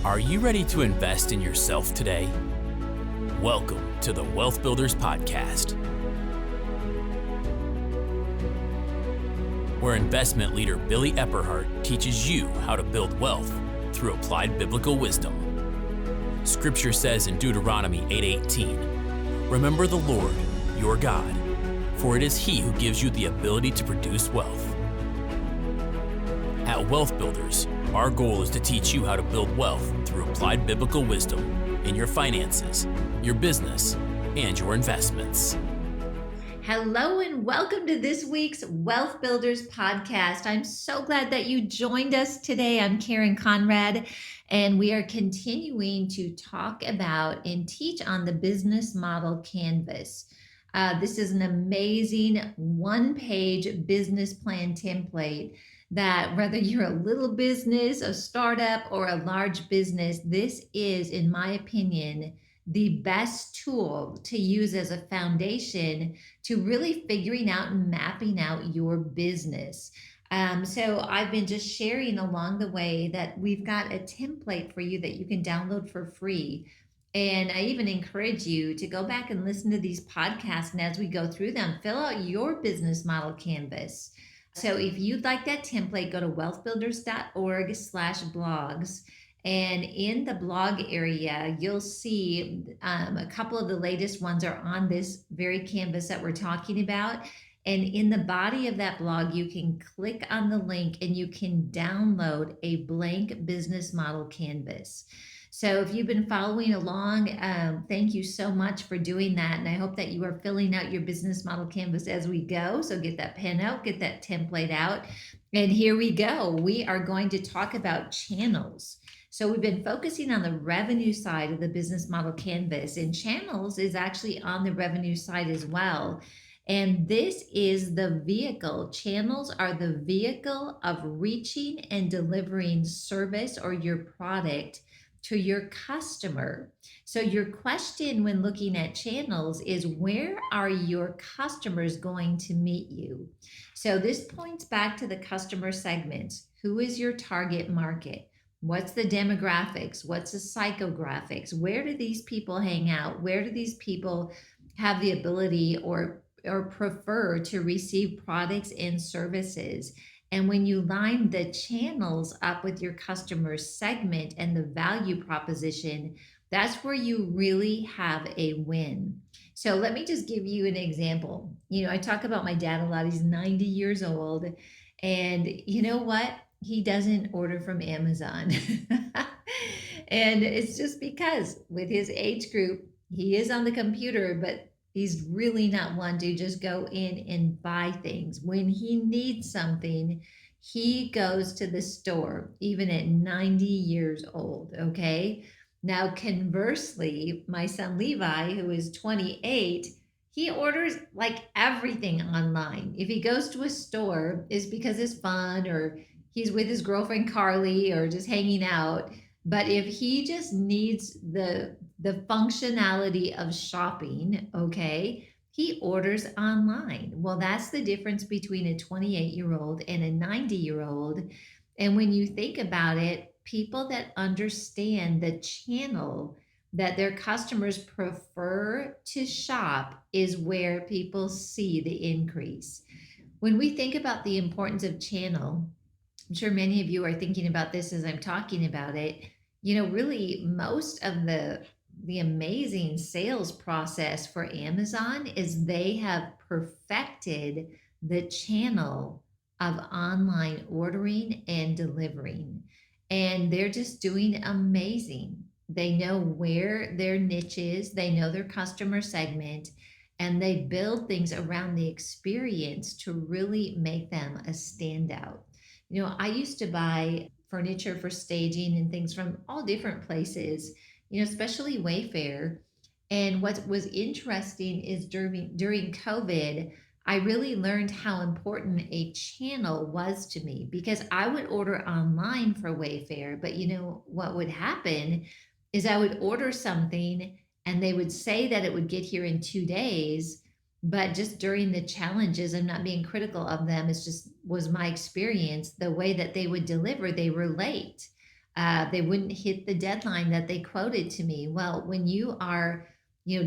Are you ready to invest in yourself today? Welcome to the Wealth Builders Podcast, where investment leader Billy Epperhart teaches you how to build wealth through applied biblical wisdom. Scripture says in Deuteronomy 8:18, "Remember the Lord, your God, for it is He who gives you the ability to produce wealth." At Wealth Builders, our goal is to teach you how to build wealth through applied biblical wisdom in your finances, your business, and your investments. Hello and welcome to this week's Wealth Builders Podcast. I'm so glad that you joined us today. I'm Karen Conrad, and we are continuing to talk about and teach on the business model canvas. This is an amazing one-page business plan template that whether you're a little business, a startup, or a large business, this is, in my opinion, the best tool to use as a foundation to really figuring out and mapping out your business. So I've been just sharing along the way that we've got a template for you that you can download for free. And I even encourage you to go back and listen to these podcasts. And as we go through them, fill out your business model canvas. So if you'd like that template, go to wealthbuilders.org/blogs. And in the blog area, you'll see a couple of the latest ones are on this very canvas that we're talking about. And in the body of that blog, you can click on the link and you can download a blank business model canvas. So if you've been following along, thank you so much for doing that. And I hope that you are filling out your business model canvas as we go. So get that pen out, get that template out. And here we go. We are going to talk about channels. So we've been focusing on the revenue side of the business model canvas, and channels is actually on the revenue side as well. And this is the vehicle. Channels are the vehicle of reaching and delivering service or your product to your customer. So your question when looking at channels is, where are your customers going to meet you? So this points back to the customer segments. Who is your target market? What's the demographics? What's the psychographics? Where do these people hang out? Where do these people have the ability or prefer to receive products and services? And when you line the channels up with your customer segment and the value proposition, that's where you really have a win. So let me just give you an example. I talk about my dad a lot. He's 90 years old. And you know what? He doesn't order from Amazon. And it's just because with his age group, he is on the computer, but he's really not one to just go in and buy things. When he needs something, he goes to the store, even at 90 years old, okay? Now, conversely, my son Levi, who is 28, he orders like everything online. If he goes to a store, it's because it's fun or he's with his girlfriend Carly or just hanging out. But if he just needs the functionality of shopping, okay, he orders online. Well, that's the difference between a 28-year-old and a 90-year-old. And when you think about it, people that understand the channel that their customers prefer to shop is where people see the increase. When we think about the importance of channel, I'm sure many of you are thinking about this as I'm talking about it. Really most of the amazing sales process for Amazon is they have perfected the channel of online ordering and delivering. And they're just doing amazing. They know where their niche is, they know their customer segment, and they build things around the experience to really make them a standout. I used to buy furniture for staging and things from all different places, especially Wayfair. And what was interesting is during COVID, I really learned how important a channel was to me because I would order online for Wayfair, but what would happen is I would order something and they would say that it would get here in 2 days. But just during the challenges, I'm not being critical of them, it's just was my experience, the way that they would deliver, they were late. They wouldn't hit the deadline that they quoted to me. Well, when you are,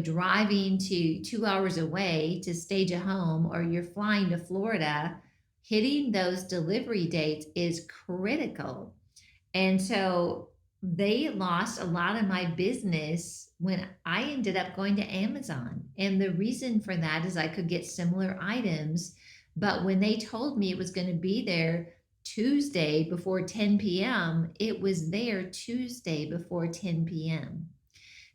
driving to 2 hours away to stage a home, or you're flying to Florida, hitting those delivery dates is critical. And so they lost a lot of my business when I ended up going to Amazon. And the reason for that is I could get similar items. But when they told me it was going to be there Tuesday before 10 p.m., it was there Tuesday before 10 p.m.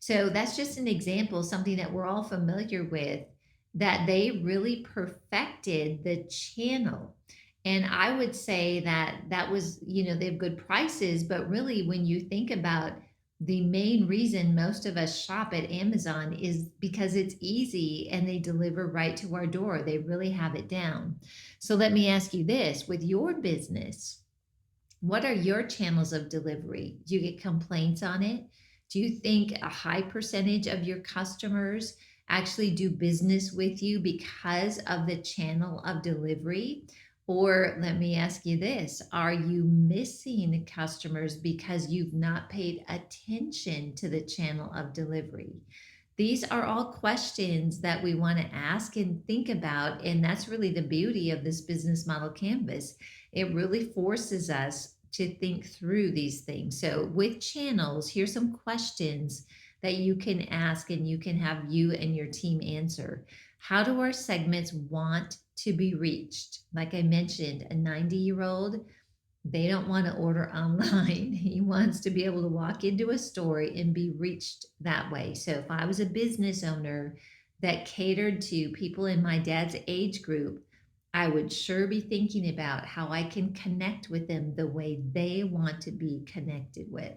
So that's just an example, something that we're all familiar with, that they really perfected the channel. And I would say that that was, they have good prices, but really, when you think about the main reason most of us shop at Amazon is because it's easy and they deliver right to our door. They really have it down. So let me ask you this, with your business, what are your channels of delivery? Do you get complaints on it? Do you think a high percentage of your customers actually do business with you because of the channel of delivery? Or let me ask you this, are you missing customers because you've not paid attention to the channel of delivery? These are all questions that we want to ask and think about. And that's really the beauty of this business model canvas. It really forces us to think through these things. So, with channels, here's some questions that you can ask and you can have you and your team answer. How do our segments want to be reached? Like I mentioned, a 90-year-old, they don't want to order online. He wants to be able to walk into a store and be reached that way. So if I was a business owner that catered to people in my dad's age group, I would sure be thinking about how I can connect with them the way they want to be connected with.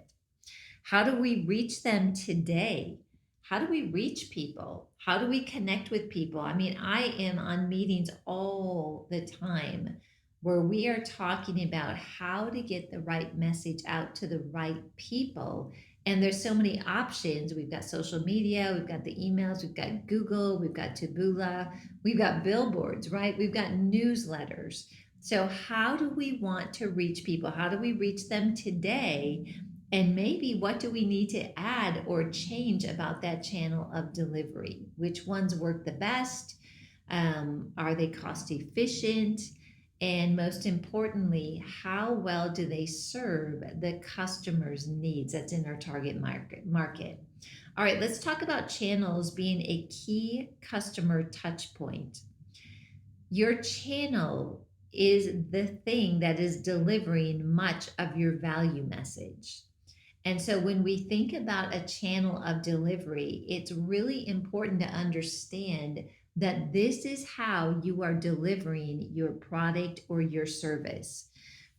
How do we reach them today? How do we reach people? How do we connect with people? I mean, I am on meetings all the time where we are talking about how to get the right message out to the right people. And there's so many options. We've got social media, we've got the emails, we've got Google, we've got Taboola, we've got billboards, right? We've got newsletters. So, how do we want to reach people? How do we reach them today? And maybe what do we need to add or change about that channel of delivery? Which ones work the best? Are they cost efficient? And most importantly, how well do they serve the customer's needs that's in our target market? All right, let's talk about channels being a key customer touch point. Your channel is the thing that is delivering much of your value message. And so when we think about a channel of delivery, it's really important to understand that this is how you are delivering your product or your service.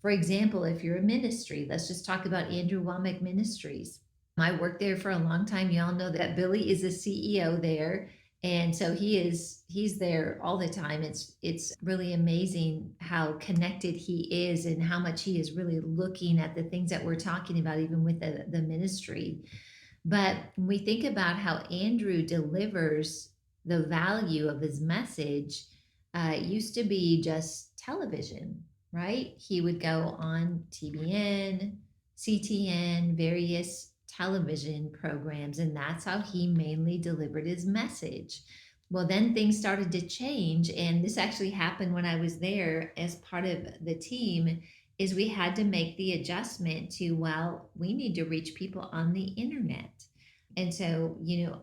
For example, if you're a ministry, let's just talk about Andrew Womack Ministries. I worked there for a long time. You all know that Billy is the CEO there. And so he's there all the time. It's really amazing how connected he is and how much he is really looking at the things that we're talking about, even with the ministry. But when we think about how Andrew delivers the value of his message, it used to be just television, right? He would go on TBN, CTN, various television programs, and that's how he mainly delivered his message. Well, then things started to change, and this actually happened when I was there as part of the team. Is we had to make the adjustment to, well, we need to reach people on the internet. And so,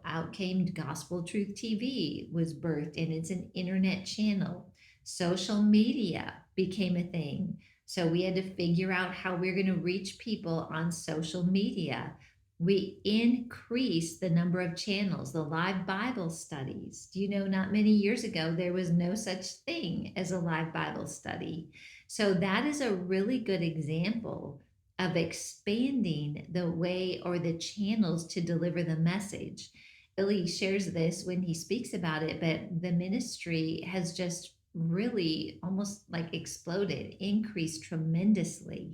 out came Gospel Truth TV was birthed, and it's an internet channel. Social media became a thing. So we had to figure out how we're going to reach people on social media. We increased the number of channels, the live Bible studies. Do you know, not many years ago, there was no such thing as a live Bible study. So that is a really good example of expanding the way or the channels to deliver the message. Billy shares this when he speaks about it, but the ministry has just really almost like exploded, increased tremendously.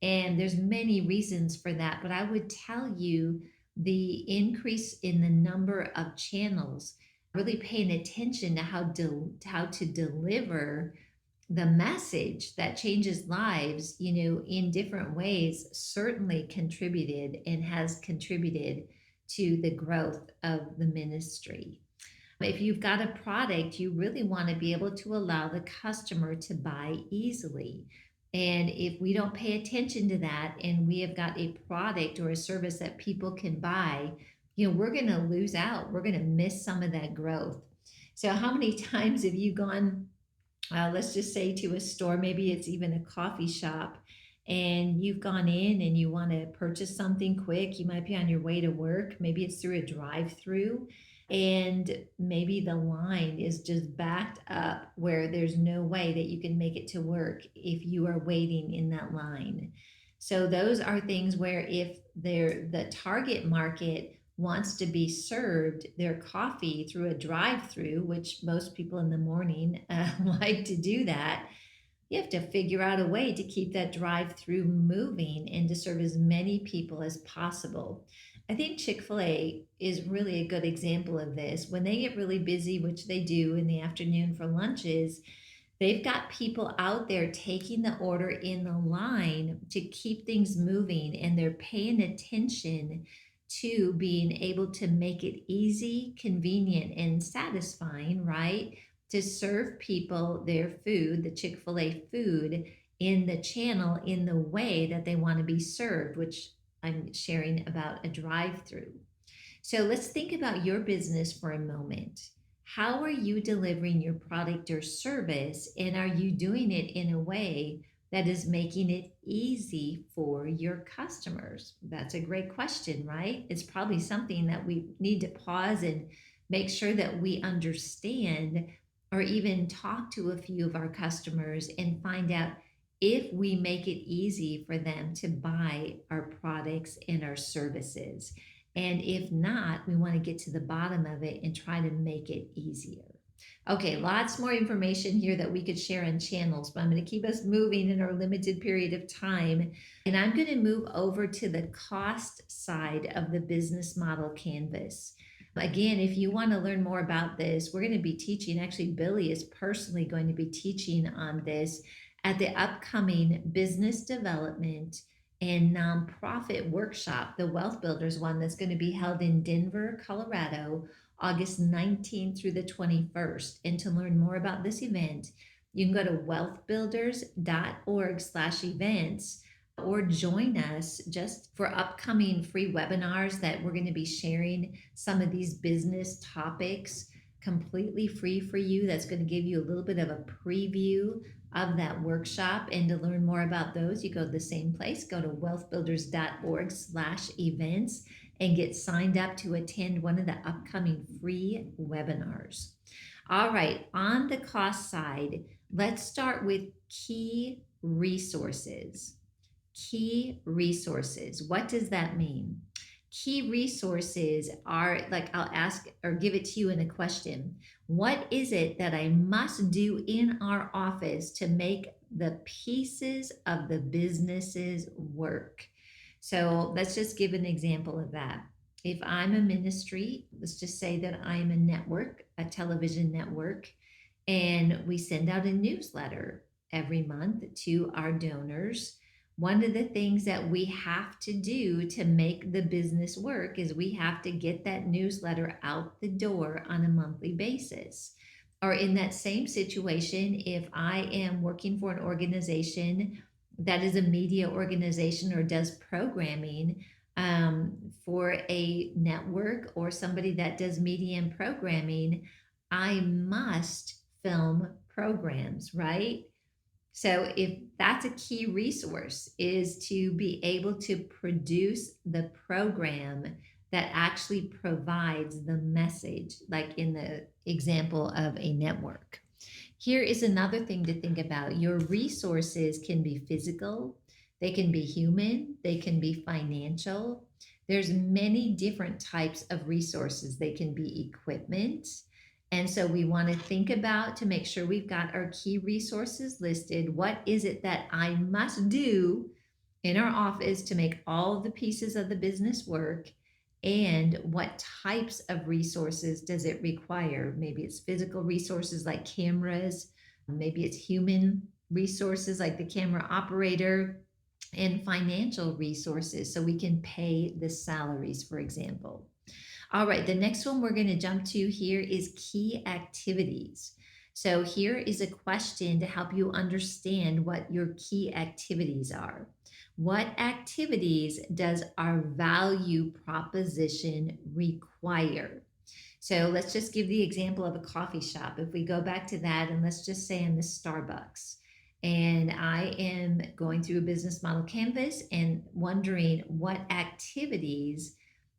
And there's many reasons for that, but I would tell you the increase in the number of channels, really paying attention to how to deliver the message that changes lives, in different ways, certainly contributed and has contributed to the growth of the ministry. If you've got a product, you really want to be able to allow the customer to buy easily. And if we don't pay attention to that and we have got a product or a service that people can buy, we're going to lose out. We're going to miss some of that growth. So, how many times have you gone, let's just say, to a store, maybe it's even a coffee shop, and you've gone in and you want to purchase something quick? You might be on your way to work, maybe it's through a drive through, and maybe the line is just backed up where there's no way that you can make it to work if you are waiting in that line. So those are things where if the target market wants to be served their coffee through a drive-through, which most people in the morning like to do that, you have to figure out a way to keep that drive-through moving and to serve as many people as possible. I think Chick-fil-A is really a good example of this. When they get really busy, which they do in the afternoon for lunches, they've got people out there taking the order in the line to keep things moving, and they're paying attention to being able to make it easy, convenient, and satisfying, right? To serve people their food, the Chick fil A food, in the channel, in the way that they want to be served, which I'm sharing about a drive through. So let's think about your business for a moment. How are you delivering your product or service? And are you doing it in a way that is making it easy for your customers? That's a great question, right? It's probably something that we need to pause and make sure that we understand, or even talk to a few of our customers and find out if we make it easy for them to buy our products and our services. And if not, we want to get to the bottom of it and try to make it easier. Okay, lots more information here that we could share on channels, but I'm going to keep us moving in our limited period of time. And I'm going to move over to the cost side of the business model canvas. Again, if you want to learn more about this, we're going to be teaching, actually, Billy is personally going to be teaching on this at the upcoming business development and nonprofit workshop, the Wealth Builders one, that's going to be held in Denver, Colorado, August 19th through the 21st. And to learn more about this event, you can go to wealthbuilders.org/events, or join us just for upcoming free webinars that we're going to be sharing some of these business topics completely free for you. That's going to give you a little bit of a preview of that workshop. And to learn more about those, you go to the same place, go to wealthbuilders.org/events, and get signed up to attend one of the upcoming free webinars. All right, on the cost side, let's start with key resources. Key resources. What does that mean? Key resources are, like, I'll ask or give it to you in a question. What is it that I must do in our office to make the pieces of the businesses work? So let's just give an example of that. If I'm a ministry, let's just say that I'm a network, a television network, and we send out a newsletter every month to our donors. One of the things that we have to do to make the business work is we have to get that newsletter out the door on a monthly basis. Or in that same situation, if I am working for an organization that is a media organization or does programming for a network, or somebody that does media and programming, I must film programs, right? So if that's a key resource, is to be able to produce the program that actually provides the message, like in the example of a network. Here is another thing to think about. Your resources can be physical, they can be human, they can be financial. There's many different types of resources. They can be equipment. And so we want to think about, to make sure we've got our key resources listed, what is it that I must do in our office to make all of the pieces of the business work, and what types of resources does it require? Maybe it's physical resources like cameras, Maybe it's human resources like the camera operator and financial resources so we can pay the salaries, for example. All right, the next one we're going to jump to here is key activities. So here is a question to help you understand what your key activities are. What activities does our value proposition require? So let's just give the example of a coffee shop. If we go back to that, and let's just say I'm the Starbucks, and I am going through a business model canvas and wondering what activities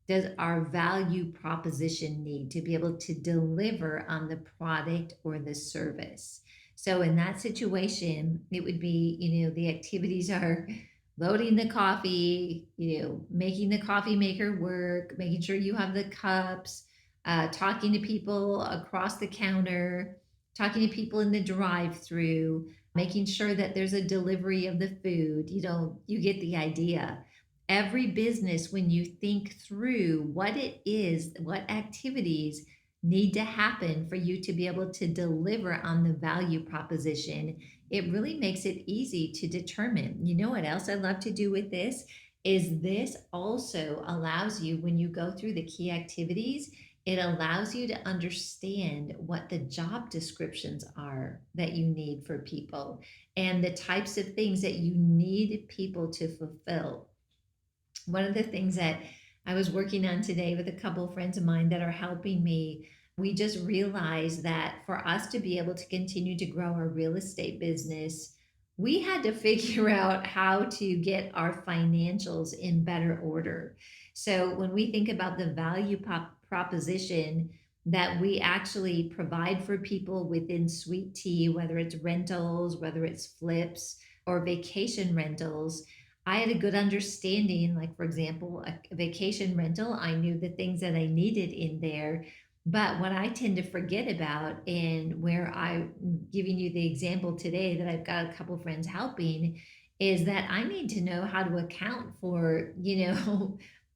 does our value proposition need to be able to deliver on the product or the service. So in that situation, it would be, the activities are loading the coffee, making the coffee maker work, making sure you have the cups, talking to people across the counter, talking to people in the drive-through, making sure that there's a delivery of the food. You get the idea. Every business, when you think through what it is, what activities need to happen for you to be able to deliver on the value proposition, it really makes it easy to determine. You know what else I love to do with this? Is this also allows you, when you go through the key activities, it allows you to understand what the job descriptions are that you need for people and the types of things that you need people to fulfill. One of the things that I was working on today with a couple of friends of mine that are helping me, we just realized that for us to be able to continue to grow our real estate business, we had to figure out how to get our financials in better order. So when we think about the proposition that we actually provide for people within Sweet Tea, whether it's rentals, whether it's flips or vacation rentals, I had a good understanding. Like, for example, a vacation rental, I knew the things that I needed in there. But what I tend to forget about, and where I'm giving you the example today that I've got a couple friends helping, is that I need to know how to account for,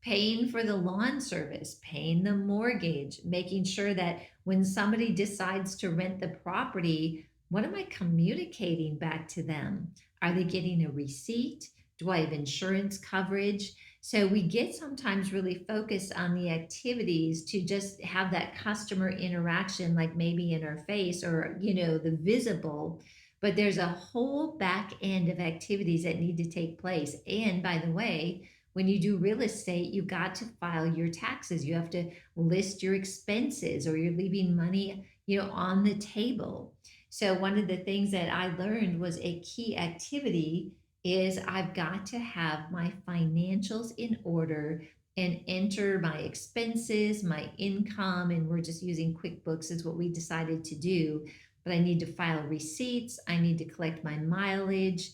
paying for the lawn service, paying the mortgage, making sure that when somebody decides to rent the property, what am I communicating back to them? Are they getting a receipt? Do I have insurance coverage? So we get sometimes really focused on the activities to just have that customer interaction, like maybe in our face or, the visible. But there's a whole back end of activities that need to take place. And by the way, when you do real estate, you got to file your taxes. You have to list your expenses, or you're leaving money, on the table. So one of the things that I learned was a key activity is I've got to have my financials in order and enter my expenses, my income, and we're just using QuickBooks is what we decided to do. But I need to file receipts, I need to collect my mileage.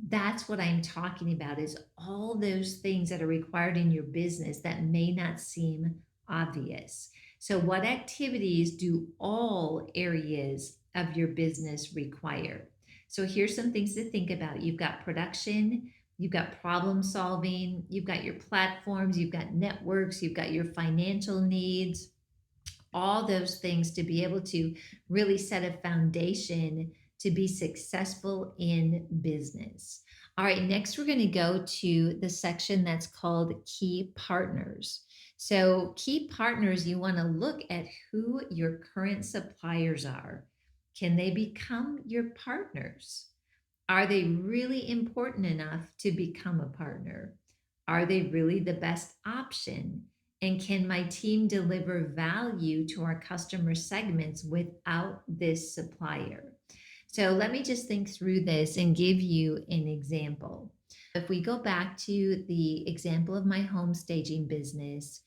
That's what I'm talking about, is all those things that are required in your business that may not seem obvious. So what activities do all areas of your business require? So here's some things to think about. You've got production, you've got problem solving, you've got your platforms, you've got networks, you've got your financial needs, all those things to be able to really set a foundation to be successful in business. All right, next we're going to go to the section that's called key partners. So, key partners, you want to look at who your current suppliers are. Can they become your partners? Are they really important enough to become a partner? Are they really the best option? And can my team deliver value to our customer segments without this supplier? So let me just think through this and give you an example. If we go back to the example of my home staging business,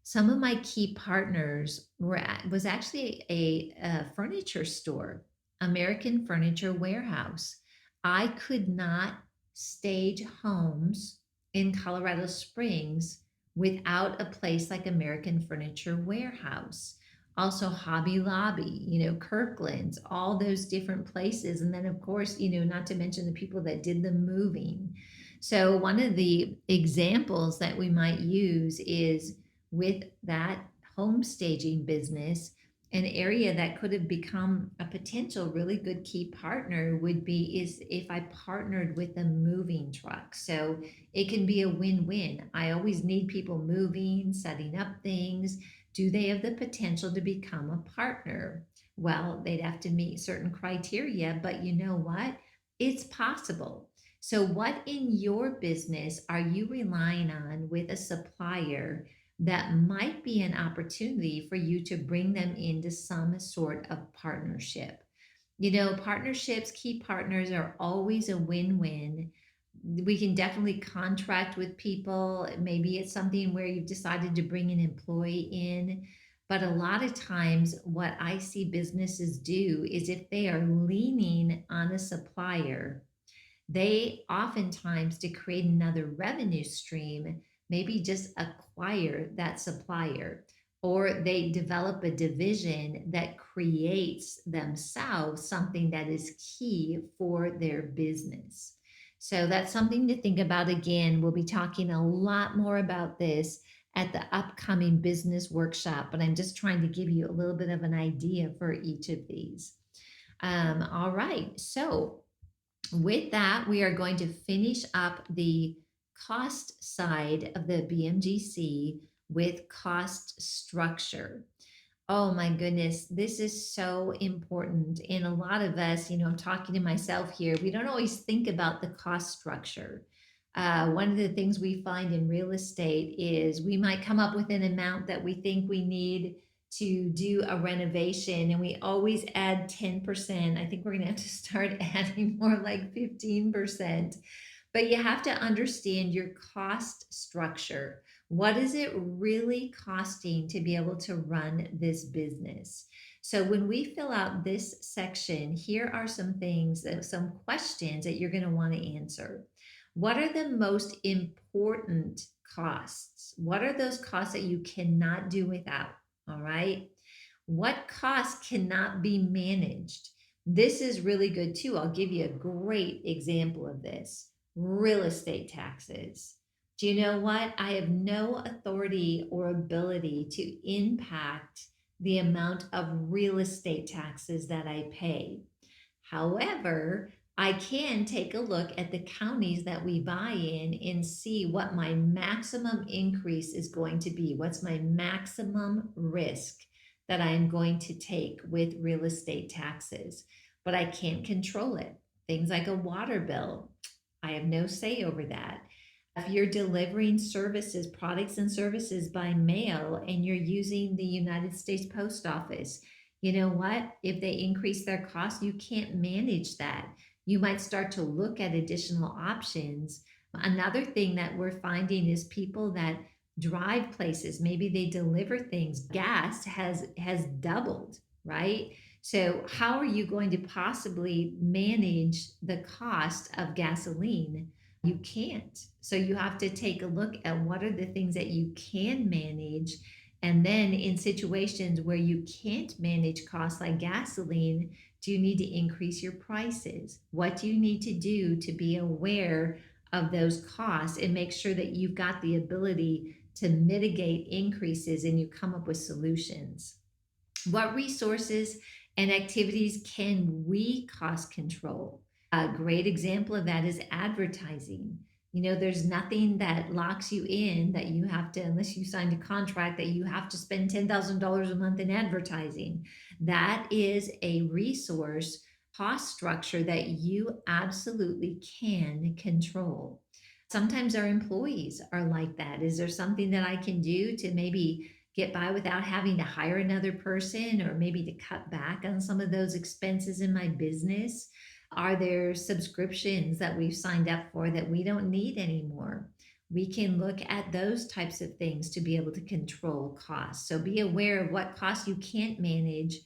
some of my key partners was actually a furniture store, American Furniture Warehouse. I could not stage homes in Colorado Springs without a place like American Furniture Warehouse. Also, Hobby Lobby, Kirkland's, all those different places. And then, of course, not to mention the people that did the moving. So, one of the examples that we might use is with that home staging business, An area that could have become a potential really good key partner would be is if I partnered with a moving truck. So it can be a win-win. I always need people moving, setting up things. Do they have the potential to become a partner? Well, they'd have to meet certain criteria, but you know what? It's possible. So what in your business are you relying on with a supplier that might be an opportunity for you to bring them into some sort of partnership? You know, partnerships, key partners are always a win win. We can definitely contract with people. Maybe it's something where you've decided to bring an employee in. But a lot of times, what I see businesses do is if they are leaning on a supplier, they oftentimes, to create another revenue stream, maybe just acquire that supplier, or they develop a division that creates themselves something that is key for their business. So that's something to think about. Again, we'll be talking a lot more about this at the upcoming business workshop, but I'm just trying to give you a little bit of an idea for each of these. All right. So with that, we are going to finish up the cost side of the BMGC with cost structure. Oh my goodness, this is so important. And a lot of us, I'm talking to myself here, we don't always think about the cost structure. One of the things we find in real estate is we might come up with an amount that we think we need to do a renovation, and we always add 10%. I think we're going to have to start adding more like 15%. But you have to understand your cost structure. What is it really costing to be able to run this business? So when we fill out this section, here are some things, some questions that you're going to want to answer. What are the most important costs? What are those costs that you cannot do without? All right. What costs cannot be managed? This is really good too. I'll give you a great example of this. Real estate taxes. Do you know what? I have no authority or ability to impact the amount of real estate taxes that I pay. However, I can take a look at the counties that we buy in and see what my maximum increase is going to be. What's my maximum risk that I'm going to take with real estate taxes? But I can't control it. Things like a water bill, I have no say over that. If you're delivering services, products and services by mail, and you're using the United States Post Office, you know what? If they increase their costs, you can't manage that. You might start to look at additional options. Another thing that we're finding is people that drive places, maybe they deliver things. Gas has doubled, right? So how are you going to possibly manage the cost of gasoline? You can't. So you have to take a look at what are the things that you can manage. And then in situations where you can't manage costs like gasoline, do you need to increase your prices? What do you need to do to be aware of those costs and make sure that you've got the ability to mitigate increases and you come up with solutions? What resources and activities can we cost control? A great example of that is advertising. There's nothing that locks you in that you have to, unless you signed a contract, that you have to spend $10,000 a month in advertising. That is a resource cost structure that you absolutely can control. Sometimes our employees are like that. Is there something that I can do to maybe get by without having to hire another person, or maybe to cut back on some of those expenses in my business? Are there subscriptions that we've signed up for that we don't need anymore? We can look at those types of things to be able to control costs. So be aware of what costs you can't manage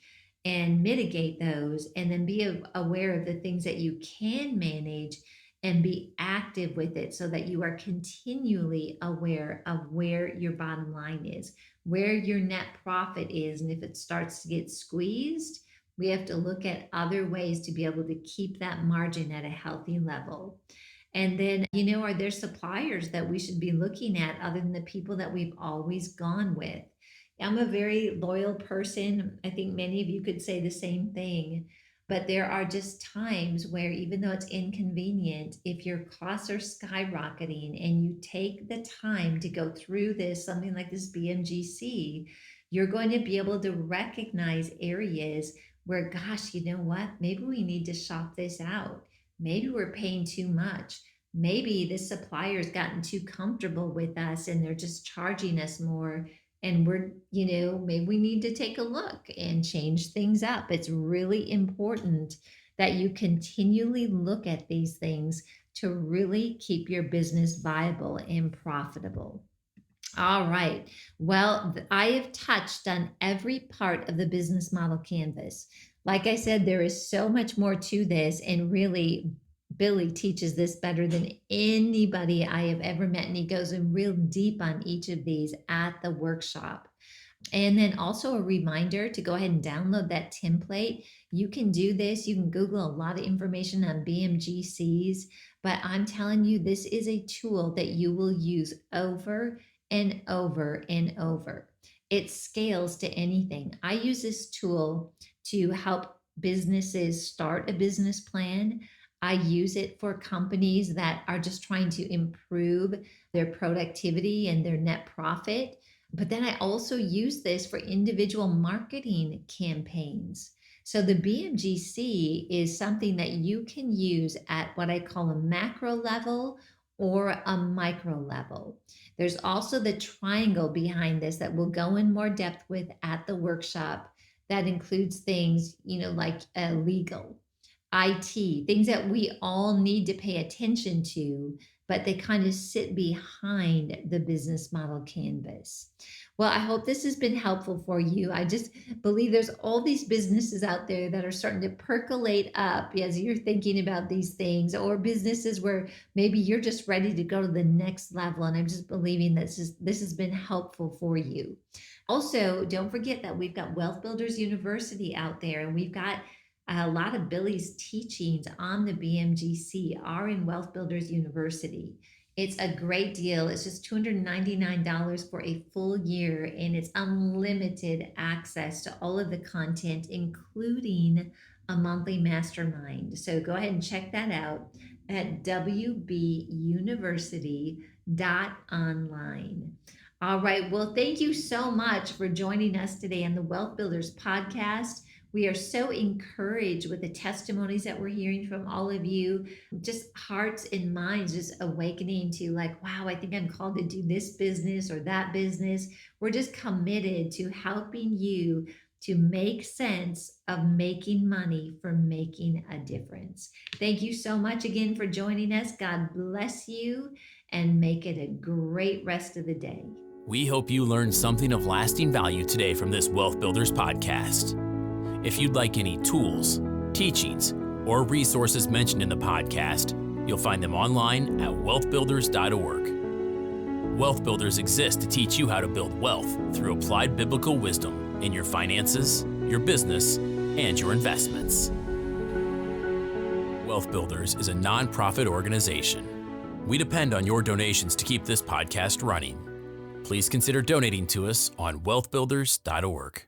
and mitigate those, and then be aware of the things that you can manage and be active with it so that you are continually aware of where your bottom line is, where your net profit is. And if it starts to get squeezed, we have to look at other ways to be able to keep that margin at a healthy level. And then, are there suppliers that we should be looking at other than the people that we've always gone with? I'm a very loyal person. I think many of you could say the same thing. But there are just times where, even though it's inconvenient, if your costs are skyrocketing and you take the time to go through this, something like this BMGC, you're going to be able to recognize areas where, gosh, you know what? Maybe we need to shop this out. Maybe we're paying too much. Maybe the supplier's gotten too comfortable with us and they're just charging us more, and maybe we need to take a look and change things up. It's really important that you continually look at these things to really keep your business viable and profitable. All right. Well, I have touched on every part of the business model canvas. Like I said, there is so much more to this, and really, Billy teaches this better than anybody I have ever met, and he goes in real deep on each of these at the workshop. And then also a reminder to go ahead and download that template. You can do this. You can Google a lot of information on BMGCs, but I'm telling you, this is a tool that you will use over and over and over. It scales to anything. I use this tool to help businesses start a business plan. I use it for companies that are just trying to improve their productivity and their net profit. But then I also use this for individual marketing campaigns. So the BMGC is something that you can use at what I call a macro level or a micro level. There's also the triangle behind this that we'll go in more depth with at the workshop. That includes things, like legal, IT, things that we all need to pay attention to, but they kind of sit behind the business model canvas. Well, I hope this has been helpful for you. I just believe there's all these businesses out there that are starting to percolate up as you're thinking about these things, or businesses where maybe you're just ready to go to the next level. And I'm just believing that this has been helpful for you. Also, don't forget that we've got Wealth Builders University out there, and we've got a lot of Billy's teachings on the BMGC are in Wealth Builders University. It's a great deal. It's just $299 for a full year, and it's unlimited access to all of the content, including a monthly mastermind. So go ahead and check that out at wbuniversity.online. All right. Well, thank you so much for joining us today on the Wealth Builders podcast. We are so encouraged with the testimonies that we're hearing from all of you, just hearts and minds just awakening to like, wow, I think I'm called to do this business or that business. We're just committed to helping you to make sense of making money for making a difference. Thank you so much again for joining us. God bless you and make it a great rest of the day. We hope you learned something of lasting value today from this Wealth Builders podcast. If you'd like any tools, teachings, or resources mentioned in the podcast, you'll find them online at wealthbuilders.org. Wealth Builders exist to teach you how to build wealth through applied biblical wisdom in your finances, your business, and your investments. Wealth Builders is a nonprofit organization. We depend on your donations to keep this podcast running. Please consider donating to us on wealthbuilders.org.